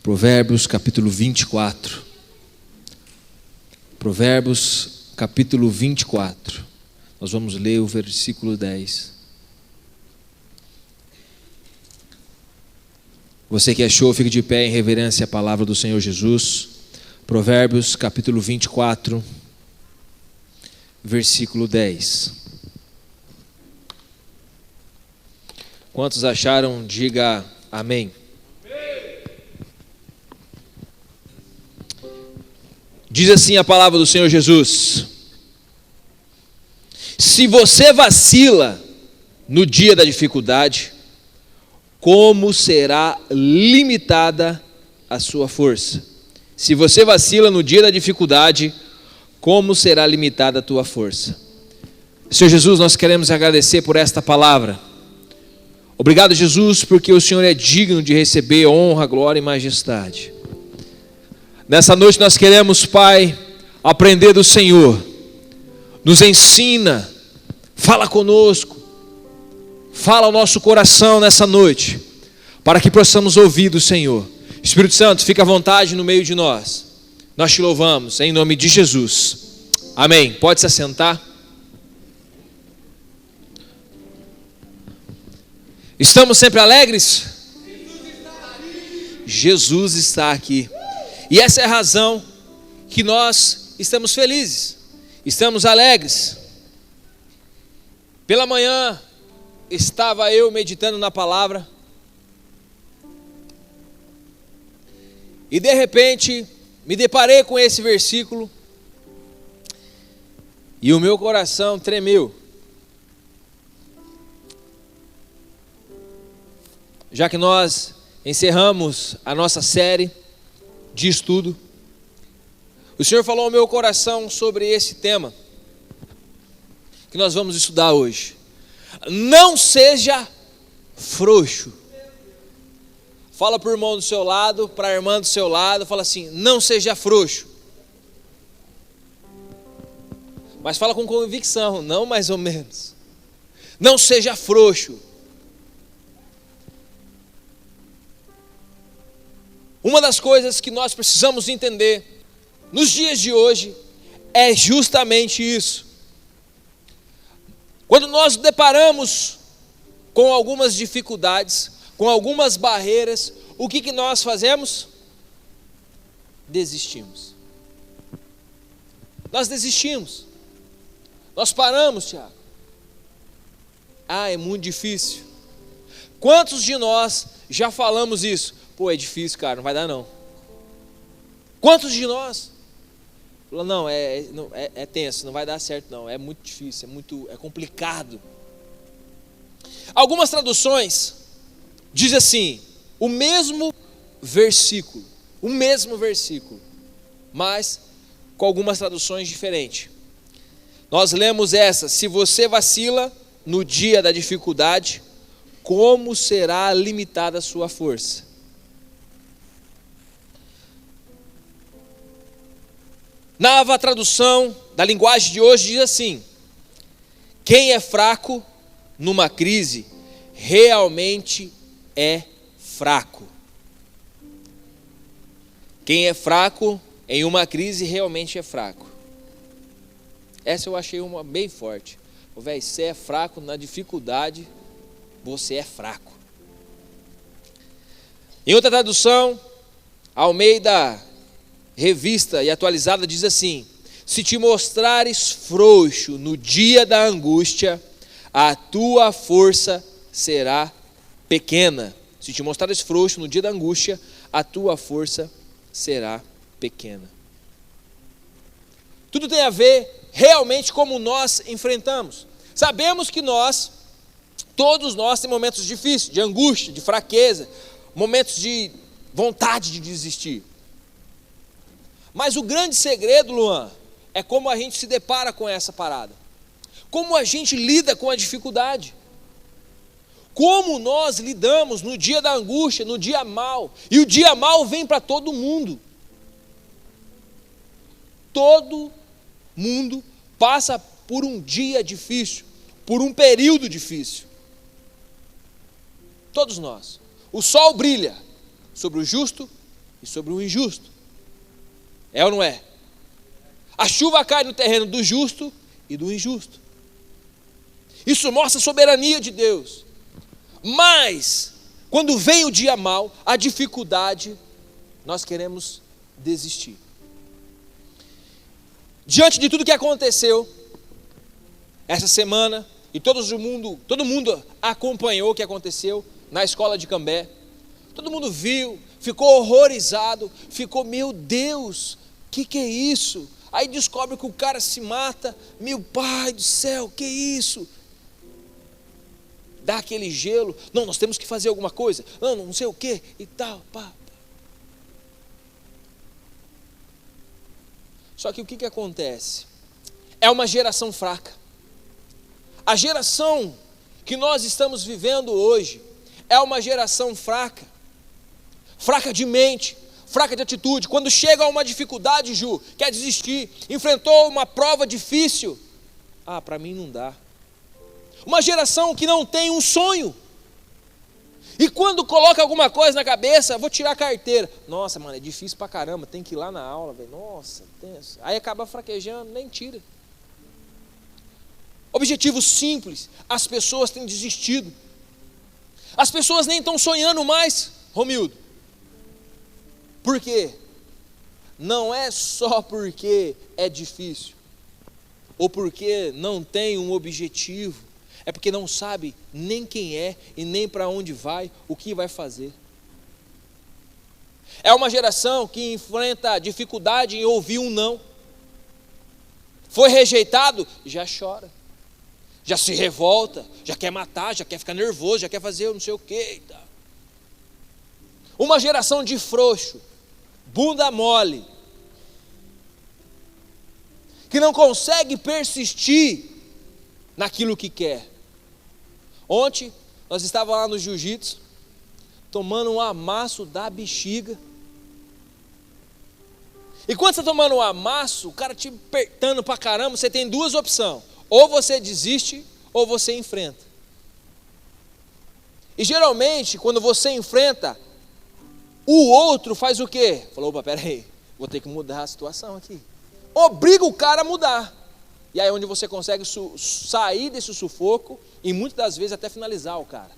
Provérbios capítulo 24. Provérbios capítulo 24. Nós vamos ler o versículo 10. Você que achou, fique de pé em reverência à palavra do Senhor Jesus. Provérbios capítulo 24, versículo 10. Quantos acharam, diga amém. Diz assim a palavra do Senhor Jesus: se você vacila no dia da dificuldade, como será limitada a sua força? Se você vacila no dia da dificuldade, como será limitada a tua força? Senhor Jesus, nós queremos agradecer por esta palavra. Obrigado, Jesus, porque o Senhor é digno de receber honra, glória e majestade. Nessa noite nós queremos, Pai, aprender do Senhor. Nos ensina, fala conosco, fala ao nosso coração nessa noite, para que possamos ouvir do Senhor. Espírito Santo, fica à vontade no meio de nós. Nós te louvamos, em nome de Jesus. Amém. Pode se assentar. Estamos sempre alegres? Jesus está aqui. E essa é a razão que nós estamos felizes, estamos alegres. Pela manhã estava eu meditando na palavra e de repente me deparei com esse versículo e o meu coração tremeu. Já que nós encerramos a nossa série de estudo, o Senhor falou ao meu coração sobre esse tema que nós vamos estudar hoje. Não seja frouxo. Fala para o irmão do seu lado, para a irmã do seu lado, fala assim: não seja frouxo. Mas fala com convicção, não mais ou menos. Não seja frouxo. Uma das coisas que nós precisamos entender nos dias de hoje é justamente isso. Quando nós deparamos com algumas dificuldades, com algumas barreiras, o que nós fazemos? Desistimos. Nós desistimos. Nós paramos, Tiago. É muito difícil. Quantos de nós já falamos isso? Pô, é difícil, cara, não vai dar não. Quantos de nós? Não, é tenso, não vai dar certo não, é muito difícil, é complicado. Algumas traduções dizem assim, o mesmo versículo, mas com algumas traduções diferentes. Nós lemos essa: se você vacila no dia da dificuldade, como será limitada a sua força? Na nova tradução da linguagem de hoje diz assim: quem é fraco numa crise realmente é fraco. Quem é fraco em uma crise realmente é fraco. Essa eu achei uma bem forte. Você é fraco na dificuldade, você é fraco. Em outra tradução, Almeida Revista e Atualizada diz assim: se te mostrares frouxo no dia da angústia, a tua força será pequena. Se te mostrares frouxo no dia da angústia, a tua força será pequena. Tudo tem a ver realmente como nós enfrentamos. Sabemos que todos nós temos momentos difíceis, de angústia, de fraqueza, momentos de vontade de desistir. Mas o grande segredo, Luan, é como a gente se depara com essa parada. Como a gente lida com a dificuldade. Como nós lidamos no dia da angústia, no dia mau. E o dia mau vem para todo mundo. Todo mundo passa por um dia difícil, por um período difícil. Todos nós. O sol brilha sobre o justo e sobre o injusto. É ou não é? A chuva cai no terreno do justo e do injusto. Isso mostra a soberania de Deus. Mas, quando vem o dia mau, a dificuldade, nós queremos desistir. Diante de tudo que aconteceu essa semana, e todo mundo acompanhou o que aconteceu na escola de Cambé, todo mundo viu, ficou horrorizado, ficou, meu Deus, que é isso? Aí descobre que o cara se mata, meu pai do céu, que isso? Dá aquele gelo, não, nós temos que fazer alguma coisa, não sei o que e tal, pá. Só que o que acontece? É uma geração fraca. A geração que nós estamos vivendo hoje é uma geração fraca de mente, fraca de atitude. Quando chega a uma dificuldade, Ju, quer desistir, enfrentou uma prova difícil, para mim não dá. Uma geração que não tem um sonho, e quando coloca alguma coisa na cabeça, vou tirar a carteira, nossa mano, é difícil pra caramba, tem que ir lá na aula, velho. Nossa, tenso. Aí acaba fraquejando, nem tira. Objetivos simples, as pessoas têm desistido, as pessoas nem estão sonhando mais, Romildo. Por quê? Não é só porque é difícil, ou porque não tem um objetivo, é porque não sabe nem quem é e nem para onde vai, o que vai fazer. É uma geração que enfrenta dificuldade em ouvir um não. Foi rejeitado, já chora, já se revolta, já quer matar, já quer ficar nervoso, já quer fazer não sei o que. Uma geração de frouxo, bunda mole, que não consegue persistir naquilo que quer. Ontem nós estávamos lá no jiu-jitsu, tomando um amasso da bexiga. E quando você está tomando um amasso, o cara te apertando pra caramba, você tem duas opções: ou você desiste, ou você enfrenta. E geralmente, quando você enfrenta, o outro faz o quê? Falou, opa, peraí, vou ter que mudar a situação aqui. Obriga o cara a mudar. E aí é onde você consegue sair desse sufoco e muitas das vezes até finalizar o cara.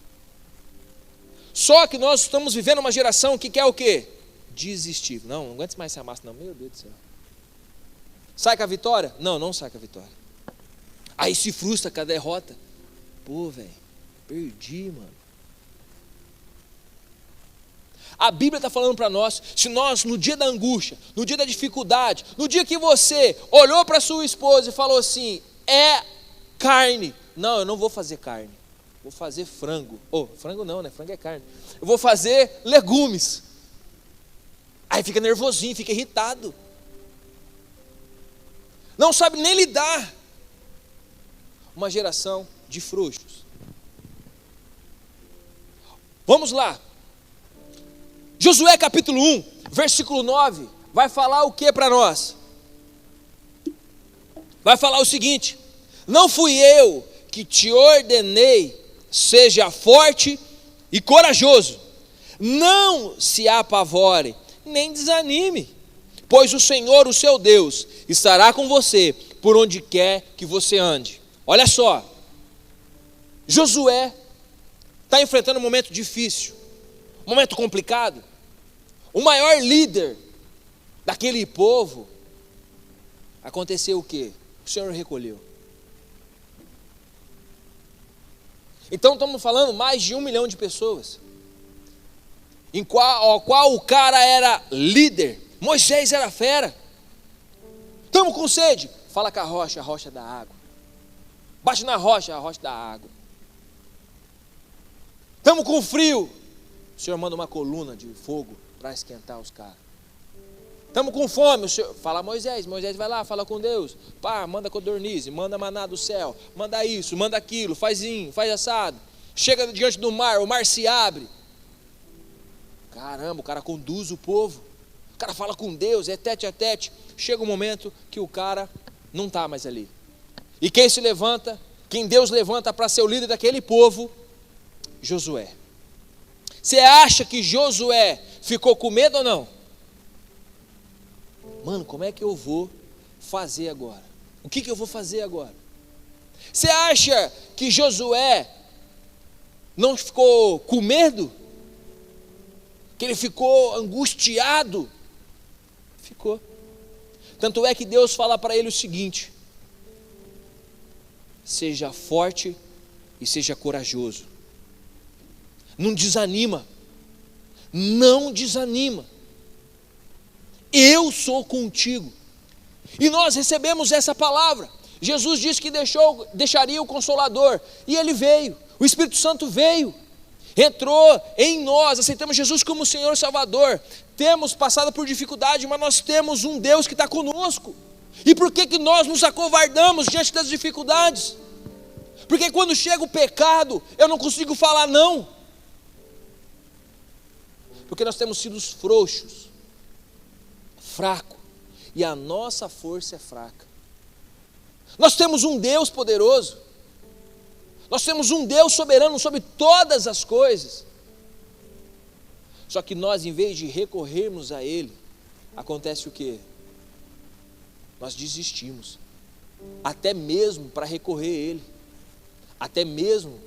Só que nós estamos vivendo uma geração que quer o quê? Desistir. Não aguento mais esse amasso não, meu Deus do céu. Sai com a vitória? Não sai com a vitória. Aí se frustra com a derrota. Pô, velho, perdi, mano. A Bíblia está falando para nós, se nós no dia da angústia, no dia da dificuldade, no dia que você olhou para sua esposa e falou assim, é carne. Não, eu não vou fazer carne, vou fazer frango. Frango não, né? Frango é carne. Eu vou fazer legumes. Aí fica nervosinho, fica irritado. Não sabe nem lidar. Uma geração de frouxos. Vamos lá. Josué capítulo 1, versículo 9, vai falar o que para nós? Vai falar o seguinte: não fui eu que te ordenei, seja forte e corajoso, não se apavore, nem desanime, pois o Senhor, o seu Deus, estará com você por onde quer que você ande. Olha só, Josué está enfrentando um momento difícil, um momento complicado. O maior líder daquele povo, aconteceu o quê? O Senhor recolheu. Então estamos falando mais de 1 milhão de pessoas, em qual o cara era líder. Moisés era fera. Estamos com sede? Fala com a rocha dá água. Bate na rocha, a rocha dá água. Estamos com frio, o Senhor manda uma coluna de fogo para esquentar os caras. Estamos com fome, o Senhor fala a Moisés vai lá, fala com Deus, manda codornize, manda maná do céu, manda isso, manda aquilo, faz assado, chega diante do mar, o mar se abre. Caramba, o cara conduz o povo, o cara fala com Deus, é tete a tete. Chega um momento que o cara não está mais ali. E quem se levanta, quem Deus levanta para ser o líder daquele povo? Josué. Você acha que Josué ficou com medo ou não? mano, como é que eu vou fazer agora? O que eu vou fazer agora? Você acha que Josué não ficou com medo? Que ele ficou angustiado? Ficou. Tanto é que Deus fala para ele o seguinte: seja forte e seja corajoso. Não desanima. Não desanima. Eu sou contigo. E nós recebemos essa palavra. Jesus disse que deixaria o Consolador, e Ele veio, o Espírito Santo veio, entrou em nós, aceitamos Jesus como Senhor e Salvador. Temos passado por dificuldade, mas nós temos um Deus que está conosco. E por que nós nos acovardamos diante das dificuldades? Porque quando chega o pecado, eu não consigo falar não. Porque nós temos sido frouxos, fracos, e a nossa força é fraca. Nós temos um Deus poderoso, nós temos um Deus soberano sobre todas as coisas. Só que nós, em vez de recorrermos a Ele, acontece o quê? Nós desistimos, até mesmo para recorrer a Ele, até mesmo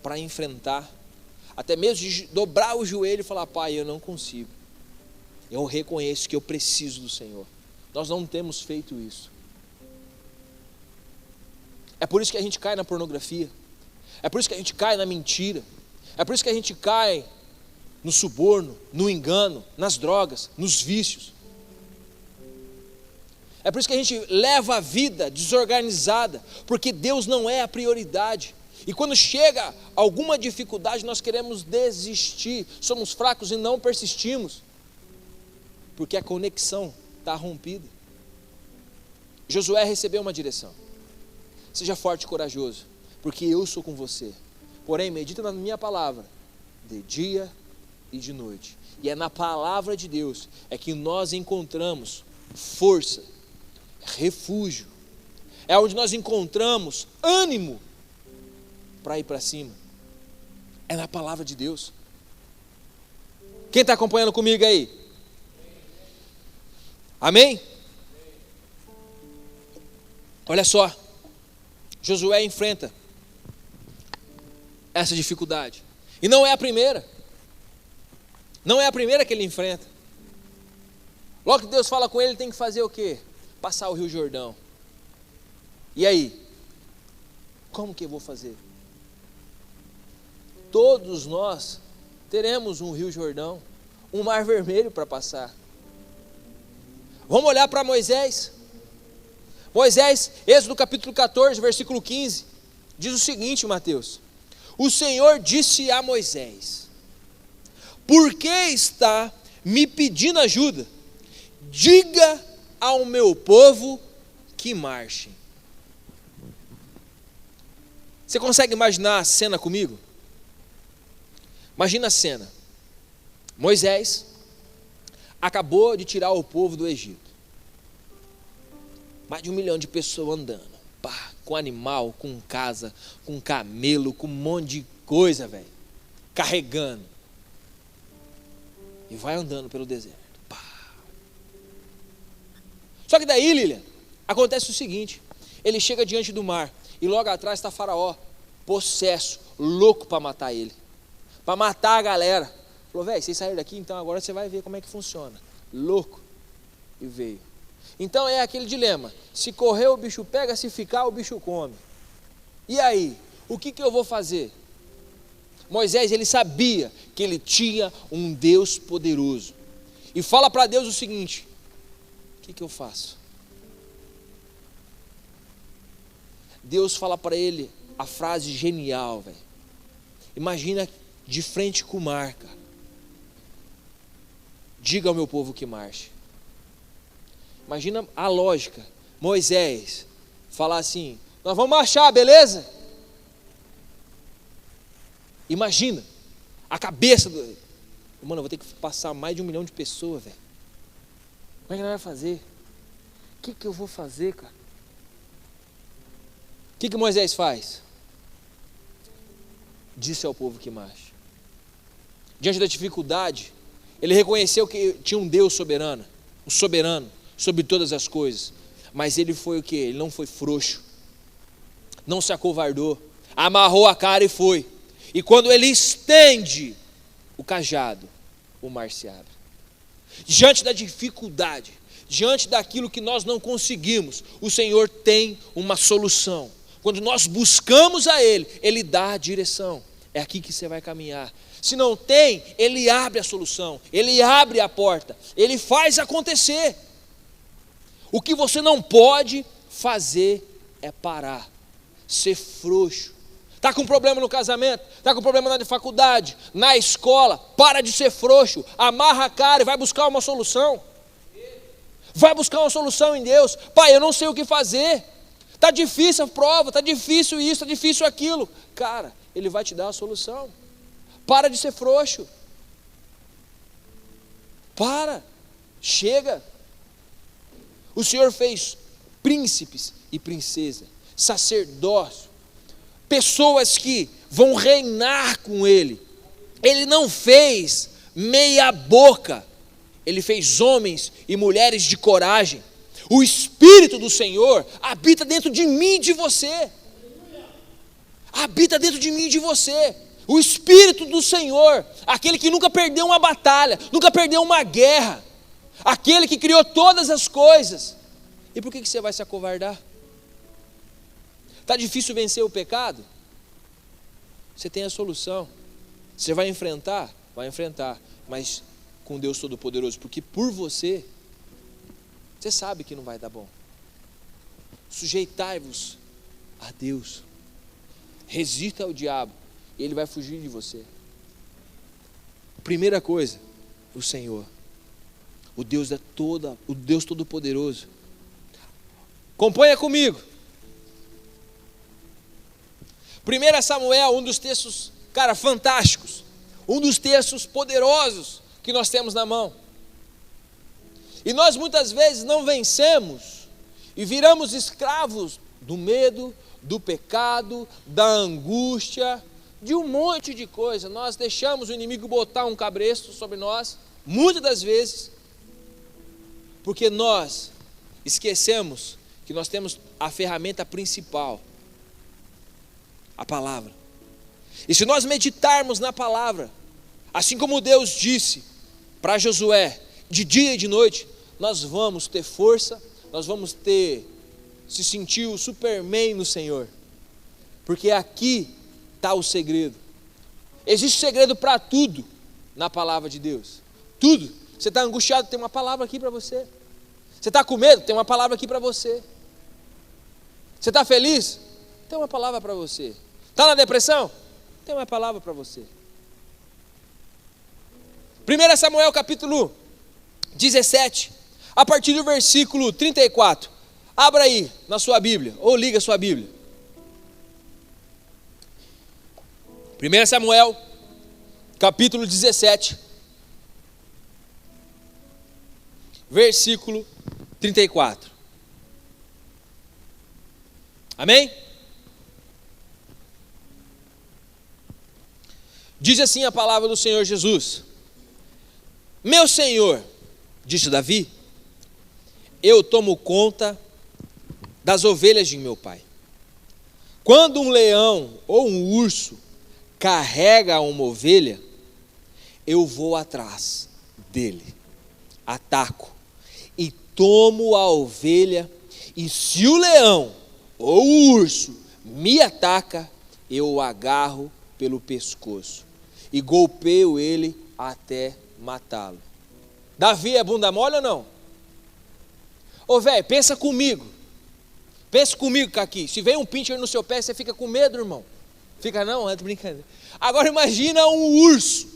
para enfrentar, até mesmo de dobrar o joelho e falar: Pai, eu não consigo, eu reconheço que eu preciso do Senhor. Nós não temos feito isso. É por isso que a gente cai na pornografia, é por isso que a gente cai na mentira, é por isso que a gente cai no suborno, no engano, nas drogas, nos vícios. É por isso que a gente leva a vida desorganizada, porque Deus não é a prioridade. E quando chega alguma dificuldade, nós queremos desistir, somos fracos e não persistimos, porque a conexão está rompida. Josué recebeu uma direção: seja forte e corajoso, porque eu sou com você. Porém, medita na minha palavra, de dia e de noite. E é na palavra de Deus é que nós encontramos força, refúgio. É onde nós encontramos ânimo para ir para cima. É na palavra de Deus. Quem está acompanhando comigo aí? Amém? Olha só, Josué enfrenta essa dificuldade, e não é a primeira, não é a primeira que ele enfrenta. Logo que Deus fala com ele, ele tem que fazer o quê? Passar o Rio Jordão. E aí? Como que eu vou fazer? Todos nós teremos um Rio Jordão, um mar vermelho para passar. Vamos olhar para Moisés. Moisés, Êxodo capítulo 14, versículo 15, diz o seguinte, Mateus: o Senhor disse a Moisés: por que está me pedindo ajuda? Diga ao meu povo que marchem. Você consegue imaginar a cena comigo? Imagina a cena. Moisés acabou de tirar o povo do Egito. Mais de 1 milhão de pessoas andando, pá, com animal, com casa, com camelo, com um monte de coisa, velho, carregando. E vai andando pelo deserto. Pá. Só que daí, Lilian, acontece o seguinte: ele chega diante do mar, e logo atrás está Faraó, possesso, louco para matar ele, para matar a galera. Falou: velho, vocês saíram daqui, então agora você vai ver como é que funciona. Louco. E veio. Então é aquele dilema: se correr o bicho pega, se ficar o bicho come. E aí, o que eu vou fazer? Moisés, ele sabia que ele tinha um Deus poderoso, e fala para Deus o seguinte: o que eu faço? Deus fala para ele a frase genial, velho. Imagina de frente com o mar, cara. Diga ao meu povo que marche. Imagina a lógica. Moisés falar assim: nós vamos marchar, beleza? Imagina a cabeça do... Mano, eu vou ter que passar mais de 1 milhão de pessoas, velho. Como é que nós vamos fazer? O que eu vou fazer, cara? O que Moisés faz? Disse ao povo que marche. Diante da dificuldade, ele reconheceu que tinha um Deus soberano. o soberano sobre todas as coisas. Mas ele foi o quê? Ele não foi frouxo, não se acovardou, amarrou a cara e foi. E quando ele estende o cajado, o mar se abre. Diante da dificuldade, diante daquilo que nós não conseguimos, o Senhor tem uma solução. Quando nós buscamos a Ele, Ele dá a direção. É aqui que você vai caminhar. Se não tem, Ele abre a solução, Ele abre a porta, Ele faz acontecer. O que você não pode fazer é parar, ser frouxo. Está com problema no casamento, está com problema na faculdade, na escola, para de ser frouxo, amarra a cara e vai buscar uma solução. Vai buscar uma solução em Deus. Pai, eu não sei o que fazer, está difícil a prova, está difícil isso, está difícil aquilo. Cara, Ele vai te dar a solução. Para de ser frouxo. Chega. O Senhor fez príncipes e princesas, sacerdócio, pessoas que vão reinar com Ele. Ele não fez meia boca, Ele fez homens e mulheres de coragem. O Espírito do Senhor habita dentro de mim e de você. Habita dentro de mim e de você. O Espírito do Senhor, aquele que nunca perdeu uma batalha, nunca perdeu uma guerra, aquele que criou todas as coisas. E por que você vai se acovardar? Está difícil vencer o pecado? Você tem a solução. Você vai enfrentar? Vai enfrentar, mas com Deus Todo-Poderoso, porque por você sabe que não vai dar bom. Sujeitai-vos a Deus. Resista ao diabo, e ele vai fugir de você. Primeira coisa, o Senhor, o Deus Todo-Poderoso. Acompanha comigo. 1 Samuel, um dos textos, cara, fantásticos, um dos textos poderosos que nós temos na mão. E nós muitas vezes não vencemos e viramos escravos do medo, do pecado, da angústia, de um monte de coisa. Nós deixamos o inimigo botar um cabresto sobre nós, muitas das vezes, porque nós esquecemos que nós temos a ferramenta principal, a palavra. E se nós meditarmos na palavra, assim como Deus disse para Josué, de dia e de noite, nós vamos ter força, nós vamos se sentir o Superman no Senhor, porque aqui está o segredo. Existe segredo para tudo na palavra de Deus, tudo. Você está angustiado, tem uma palavra aqui para você. Você está com medo, tem uma palavra aqui para você. Você está feliz? Tem uma palavra para você. Está na depressão? Tem uma palavra para você. 1 Samuel capítulo 17, a partir do versículo 34. Abra aí na sua Bíblia, ou liga a sua Bíblia. 1 Samuel capítulo 17, versículo 34. Amém? Diz assim a palavra do Senhor Jesus: meu Senhor, disse Davi, eu tomo conta das ovelhas de meu pai. Quando um leão ou um urso carrega uma ovelha, eu vou atrás dele, ataco e tomo a ovelha, e se o leão ou o urso me ataca, eu o agarro pelo pescoço e golpeio ele até matá-lo. Davi é bunda mole ou não? Ô velho, pensa comigo, Caqui, se vem um pincher no seu pé, você fica com medo, irmão? Fica não? É brincadeira. Agora imagina um urso,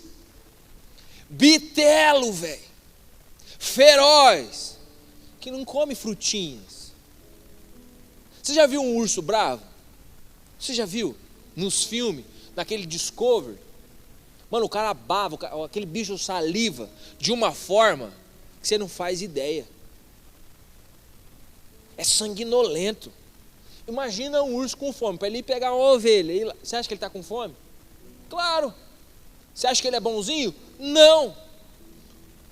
bitelo, velho, feroz, que não come frutinhas. Você já viu um urso bravo? Você já viu nos filmes, naquele Discovery? Mano, o cara bava, aquele bicho saliva de uma forma que você não faz ideia. É sanguinolento. Imagina um urso com fome, para ele ir pegar uma ovelha. Você acha que ele está com fome? Claro. Você acha que ele é bonzinho? Não.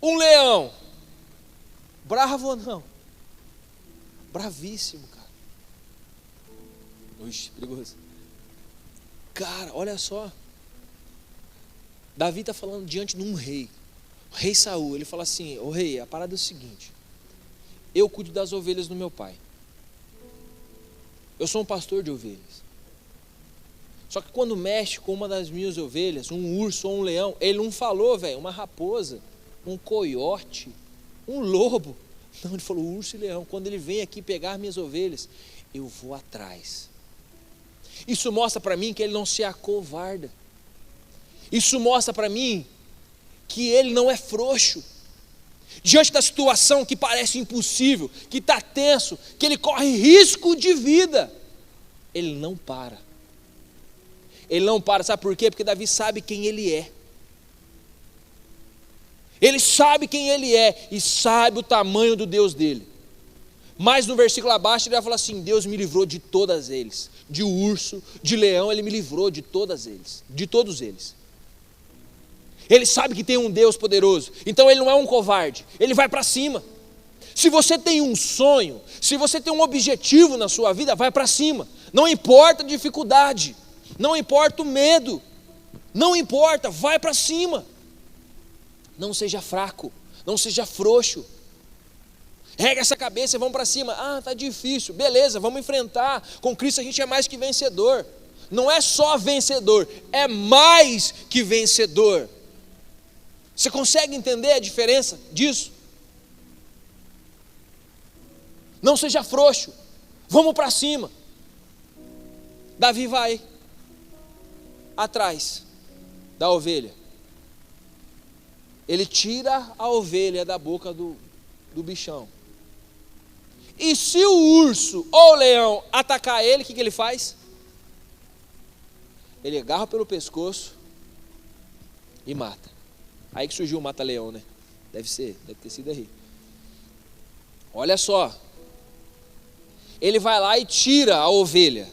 Um leão Bravo ou não? Bravíssimo, cara. Ixi, perigoso. Cara, olha só. Davi está falando diante de um rei. O rei Saul, ele fala assim: ô rei, a parada é o seguinte: eu cuido das ovelhas do meu pai. Eu sou um pastor de ovelhas. Só que quando mexe com uma das minhas ovelhas, um urso ou um leão, ele não falou, velho, uma raposa, um coiote, um lobo. Não, ele falou urso e leão. Quando ele vem aqui pegar minhas ovelhas, eu vou atrás. Isso mostra para mim que ele não se acovarda. Isso mostra para mim que ele não é frouxo. Diante da situação que parece impossível, que está tenso, que ele corre risco de vida, ele não para. Ele não para, sabe por quê? Porque Davi sabe quem ele é. Ele sabe quem ele é e sabe o tamanho do Deus dele. Mas no versículo abaixo ele vai falar assim: Deus me livrou de todas eles. De urso, de leão, ele me livrou de todas eles, de todos eles. Ele sabe que tem um Deus poderoso, então ele não é um covarde, ele vai para cima. Se você tem um sonho, se você tem um objetivo na sua vida, vai para cima. Não importa a dificuldade, não importa o medo, não importa, vai para cima. Não seja fraco, não seja frouxo. Rega essa cabeça e vamos para cima. Ah, está difícil, beleza, vamos enfrentar. Com Cristo a gente é mais que vencedor. Não é só vencedor, é mais que vencedor. Você consegue entender a diferença disso? Não seja frouxo, vamos para cima. Davi vai atrás da ovelha. Ele tira a ovelha da boca do bichão. E se o urso ou o leão atacar ele, o que ele faz? Ele agarra pelo pescoço e mata. Aí que surgiu o mata-leão, né? Deve ter sido aí. Olha só. Ele vai lá e tira a ovelha.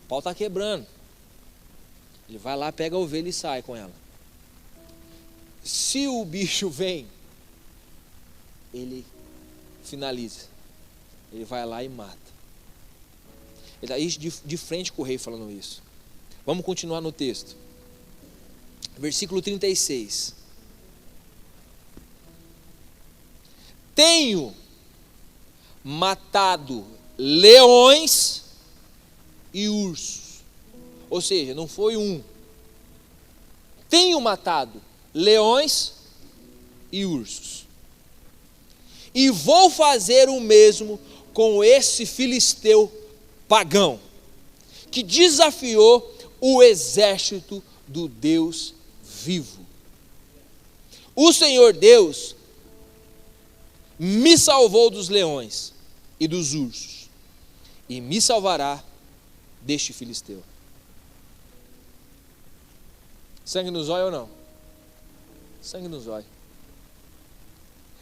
O pau está quebrando. Ele vai lá, pega a ovelha e sai com ela. Se o bicho vem, ele finaliza. Ele vai lá e mata. Ele está de frente com o rei falando isso. Vamos continuar no texto. Versículo 36. Tenho matado leões e ursos. Ou seja, não foi um. Tenho matado leões e ursos. E vou fazer o mesmo com esse filisteu pagão, que desafiou o exército do Deus vivo. O Senhor Deus me salvou dos leões e dos ursos, e me salvará deste filisteu. Sangue nos olhos ou não? Sangue nos olhos.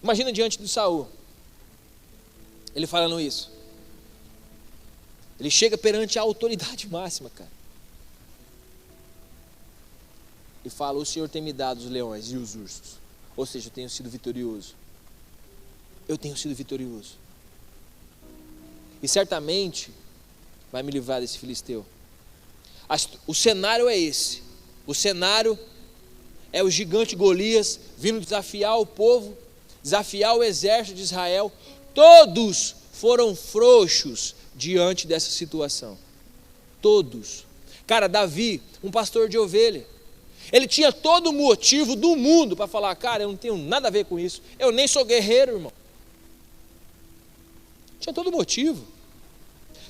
Imagina diante de Saul, ele falando isso. Ele chega perante a autoridade máxima, cara. E fala: o Senhor tem me dado os leões e os ursos. Ou seja, eu tenho sido vitorioso. Eu tenho sido vitorioso. E certamente vai me livrar desse filisteu. O cenário é esse. O cenário é o gigante Golias vindo desafiar o povo, desafiar o exército de Israel. Todos foram frouxos diante dessa situação. Todos. Cara, Davi, um pastor de ovelha, ele tinha todo o motivo do mundo para falar: cara, eu não tenho nada a ver com isso, eu nem sou guerreiro, irmão. Tinha todo motivo.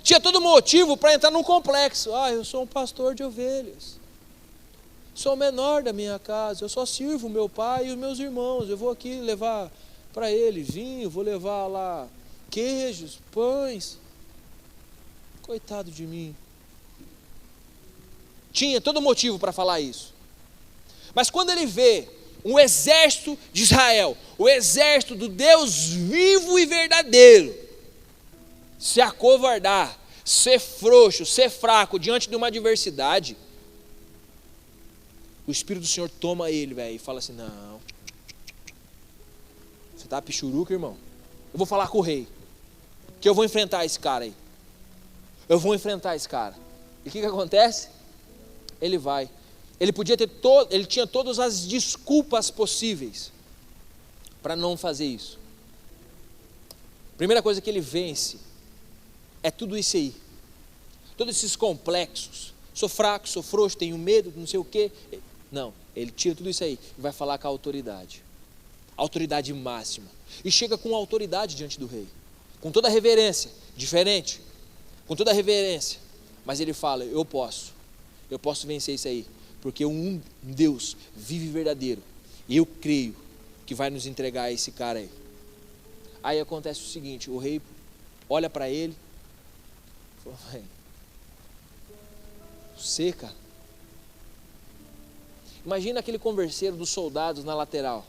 Tinha todo motivo para entrar num complexo. Ah, eu sou um pastor de ovelhas, sou o menor da minha casa, eu só sirvo o meu pai e os meus irmãos. Eu vou aqui levar para eles vinho, vou levar lá queijos, pães. Coitado de mim. Tinha todo motivo para falar isso. Mas quando ele vê um exército de Israel, o exército do Deus vivo e verdadeiro, se acovardar, ser frouxo, ser fraco diante de uma adversidade, o Espírito do Senhor toma ele, velho, e fala assim: não, você Você tá pichuruca, irmão? Eu vou falar com o rei, que eu vou enfrentar esse cara aí. Eu vou enfrentar esse cara. E o que acontece? Ele vai. Ele tinha todas as desculpas possíveis para não fazer isso. Primeira coisa que ele vence é tudo isso aí. Todos esses complexos. Sou fraco, sou frouxo, tenho medo, não sei o quê. Não, ele tira tudo isso aí e vai falar com a autoridade. Autoridade máxima. E chega com autoridade diante do rei. Com toda a reverência, diferente. Com toda a reverência. Mas ele fala, eu posso vencer isso aí. Porque um Deus vive verdadeiro. E eu creio que vai nos entregar esse cara aí. Aí acontece o seguinte, o rei olha para ele e fala, você, cara. Imagina aquele converseiro dos soldados na lateral.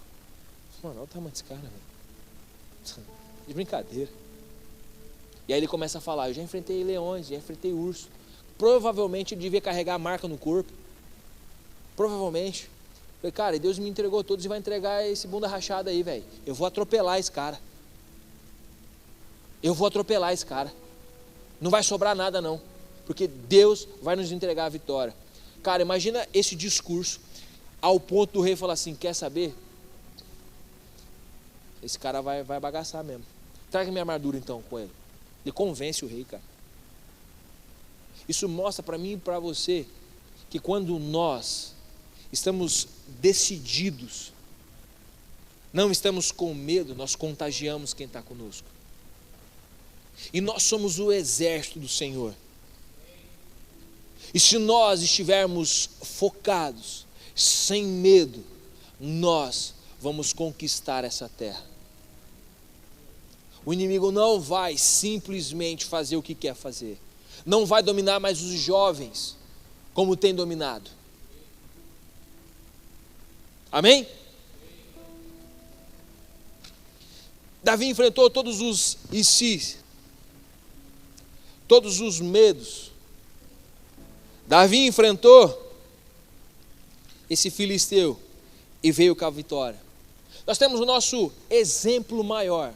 Mano, olha o tamanho desse cara, velho. De brincadeira. E aí ele começa a falar, eu já enfrentei leões, já enfrentei urso. Provavelmente ele devia carregar a marca no corpo. Provavelmente. Falei, cara, e Deus me entregou todos e vai entregar esse bunda rachada aí, velho. Eu vou atropelar esse cara. Eu vou atropelar esse cara. Não vai sobrar nada não. Porque Deus vai nos entregar a vitória. Cara, imagina esse discurso ao ponto do rei falar assim, quer saber? Esse cara vai bagaçar mesmo. Traga minha armadura então com ele. Ele convence o rei, cara. Isso mostra para mim e para você que quando nós estamos decididos, não estamos com medo, nós contagiamos quem está conosco. E nós somos o exército do Senhor. E se nós estivermos focados, sem medo, nós vamos conquistar essa terra. O inimigo não vai simplesmente fazer o que quer fazer. Não vai dominar mais os jovens, como tem dominado. Amém? Davi enfrentou todos os ICs, todos os medos. Davi enfrentou esse filisteu e veio com a vitória. Nós temos o nosso exemplo maior,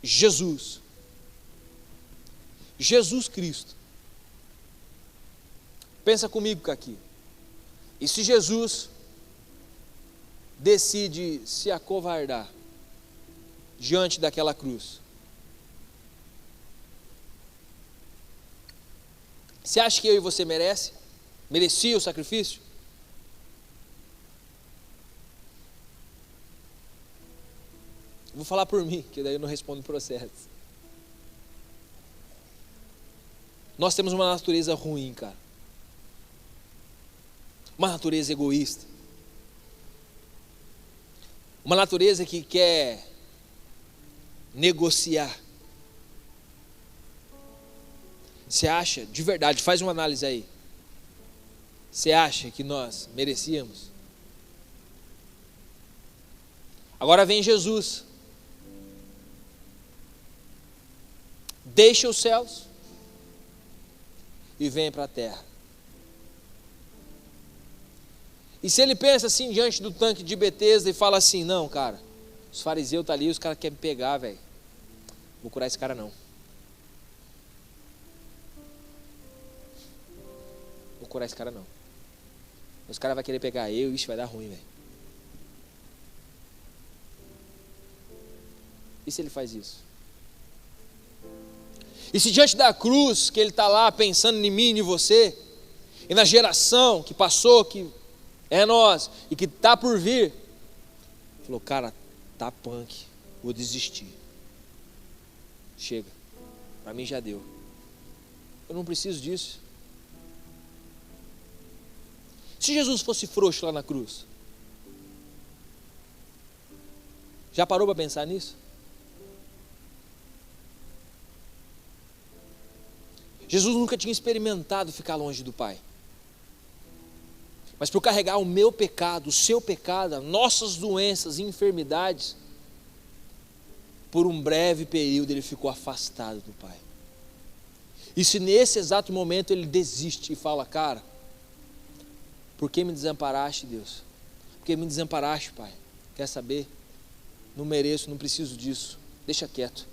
Jesus. Jesus Cristo. Pensa comigo aqui. E se Jesus decide se acovardar diante daquela cruz? Você acha que eu e você merecia o sacrifício? Vou falar por mim, que daí eu não respondo em processo. Nós temos uma natureza ruim, cara. Uma natureza egoísta. Uma natureza que quer negociar. Você acha, de verdade, faz uma análise aí. Você acha que nós merecíamos? Agora vem Jesus. Deixa os céus e vem para a terra. E se ele pensa assim diante do tanque de Betesda e fala assim, não, cara, os fariseus estão ali, os caras querem me pegar, velho. Vou curar esse cara não. Vou curar esse cara não. Os caras vão querer pegar eu, isso vai dar ruim, velho. E se ele faz isso? E se diante da cruz, que ele está lá pensando em mim e em você, e na geração que passou, que é nós, e que está por vir, falou, cara, tá punk, vou desistir. Chega, para mim já deu. Eu não preciso disso. Se Jesus fosse frouxo lá na cruz, já parou para pensar nisso? Jesus nunca tinha experimentado ficar longe do Pai. Mas por carregar o meu pecado, o seu pecado, as nossas doenças e enfermidades, por um breve período ele ficou afastado do Pai. E se nesse exato momento ele desiste e fala, cara, por que me desamparaste, Deus? Por que me desamparaste, Pai? Quer saber? não mereço, não preciso disso, deixa quieto.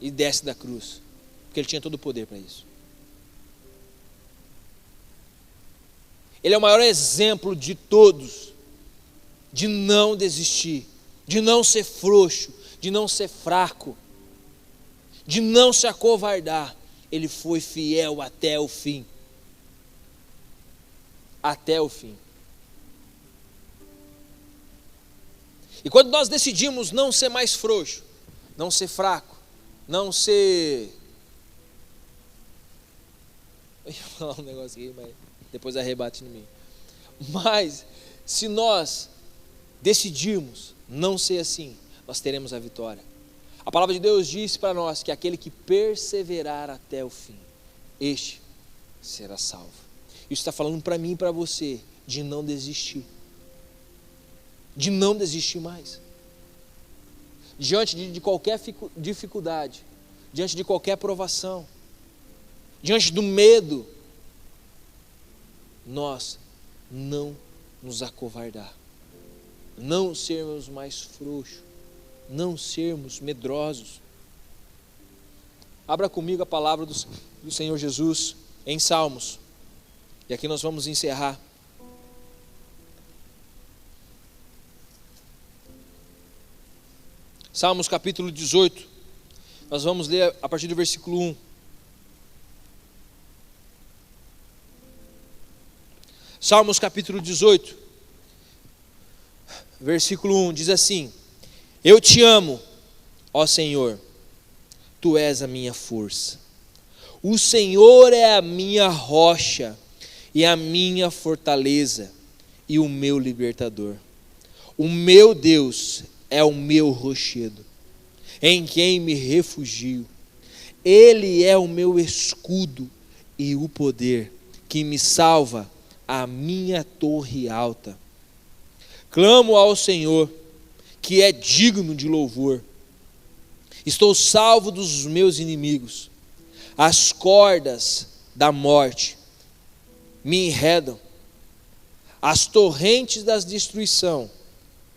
E desce da cruz, porque ele tinha todo o poder para isso. Ele é o maior exemplo de todos, de não desistir, de não ser frouxo, de não ser fraco, de não se acovardar. Ele foi fiel até o fim. Até o fim. E quando nós decidimos não ser mais frouxo, não ser fraco, não ser... Eu ia falar um negócio aqui, mas depois arrebate em mim. Mas se nós decidirmos não ser assim, nós teremos a vitória. A palavra de Deus diz para nós que aquele que perseverar até o fim, este será salvo. Isso está falando para mim e para você de não desistir. De não desistir mais. Diante de qualquer dificuldade, diante de qualquer provação, diante do medo, nós não nos acovardar, não sermos mais frouxos, não sermos medrosos. Abra comigo a palavra do Senhor Jesus em Salmos, e aqui nós vamos encerrar. Salmos capítulo 18, nós vamos ler a partir do versículo 1. Salmos capítulo 18, versículo 1, diz assim: Eu te amo, ó Senhor, Tu és a minha força. O Senhor é a minha rocha e a minha fortaleza e o meu libertador. O meu Deus é o meu rochedo, em quem me refugio. Ele é o meu escudo e o poder que me salva, a minha torre alta. Clamo ao Senhor, que é digno de louvor. Estou salvo dos meus inimigos. As cordas da morte me enredam. As torrentes da destruição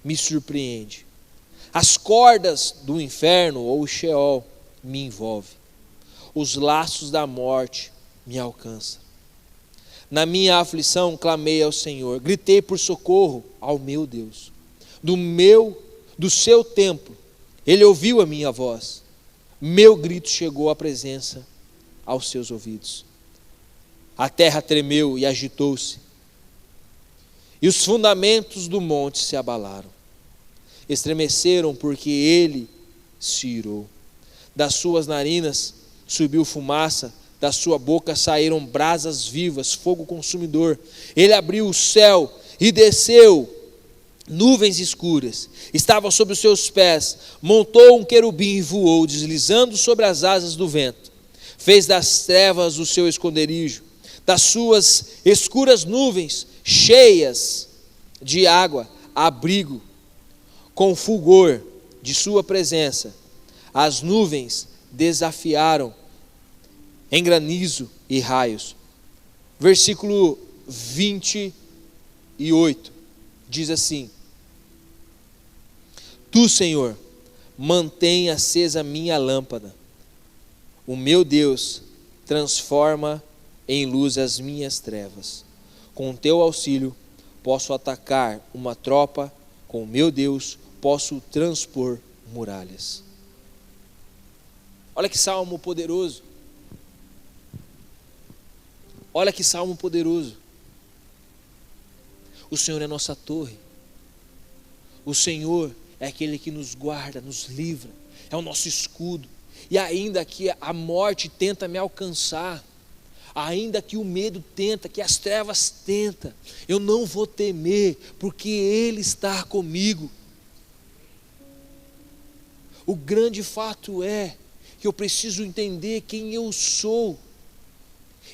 me surpreendem. As cordas do inferno ou Sheol me envolvem. Os laços da morte me alcançam. Na minha aflição clamei ao Senhor, gritei por socorro ao meu Deus. Do seu templo, Ele ouviu a minha voz. Meu grito chegou à presença aos seus ouvidos. A terra tremeu e agitou-se, e os fundamentos do monte se abalaram. Estremeceram porque Ele se irou. Das suas narinas subiu fumaça, da sua boca saíram brasas vivas, fogo consumidor. Ele abriu o céu e desceu nuvens escuras. Estava sobre os seus pés, montou um querubim e voou, deslizando sobre as asas do vento. Fez das trevas o seu esconderijo, das suas escuras nuvens, cheias de água, abrigo. Com fulgor de sua presença, as nuvens desafiaram em granizo e raios. Versículo 28 diz assim: Tu, Senhor, mantém acesa a minha lâmpada. O meu Deus transforma em luz as minhas trevas. Com teu auxílio posso atacar uma tropa, com o meu Deus posso transpor muralhas. Olha que salmo poderoso. Olha que salmo poderoso. O Senhor é nossa torre. O Senhor é aquele que nos guarda, nos livra, é o nosso escudo. E ainda que a morte tenta me alcançar, ainda que o medo tenta, que as trevas tentam, eu não vou temer, porque Ele está comigo. O grande fato é que eu preciso entender quem eu sou.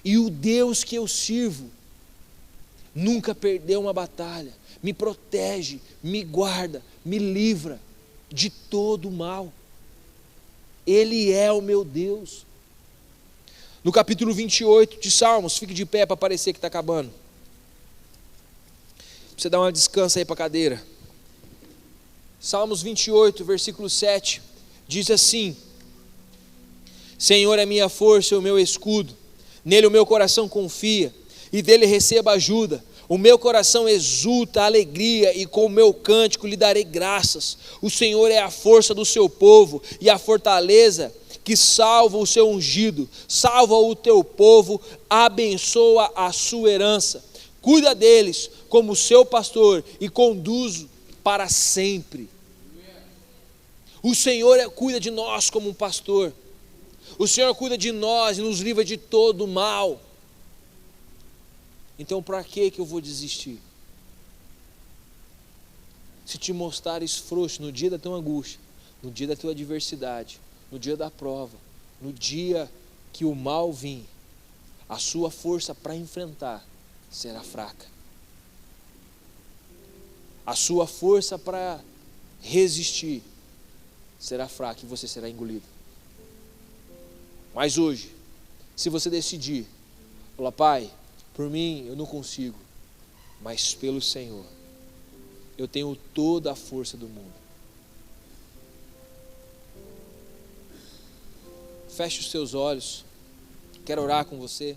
E o Deus que eu sirvo nunca perdeu uma batalha, me protege, me guarda, me livra de todo o mal. Ele é o meu Deus. No capítulo 28 de Salmos, fique de pé para parecer que está acabando. Você dá uma descansa aí para a cadeira. Salmos 28, versículo 7, diz assim: Senhor é minha força e o meu escudo, nele o meu coração confia, e dele receba ajuda. O meu coração exulta a alegria, e com o meu cântico lhe darei graças. O Senhor é a força do seu povo, e a fortaleza que salva o seu ungido. Salva o teu povo, abençoa a sua herança. Cuida deles como seu pastor, e conduz para sempre. O Senhor cuida de nós como um pastor. O Senhor cuida de nós e nos livra de todo o mal. Então para que eu vou desistir? Se te mostrares frouxo no dia da tua angústia, no dia da tua adversidade, no dia da prova, no dia que o mal vir, a sua força para enfrentar será fraca. A sua força para resistir será fraca e você será engolido. Mas hoje, se você decidir, falar, Pai, por mim eu não consigo, mas pelo Senhor, eu tenho toda a força do mundo. Feche os seus olhos, quero orar com você.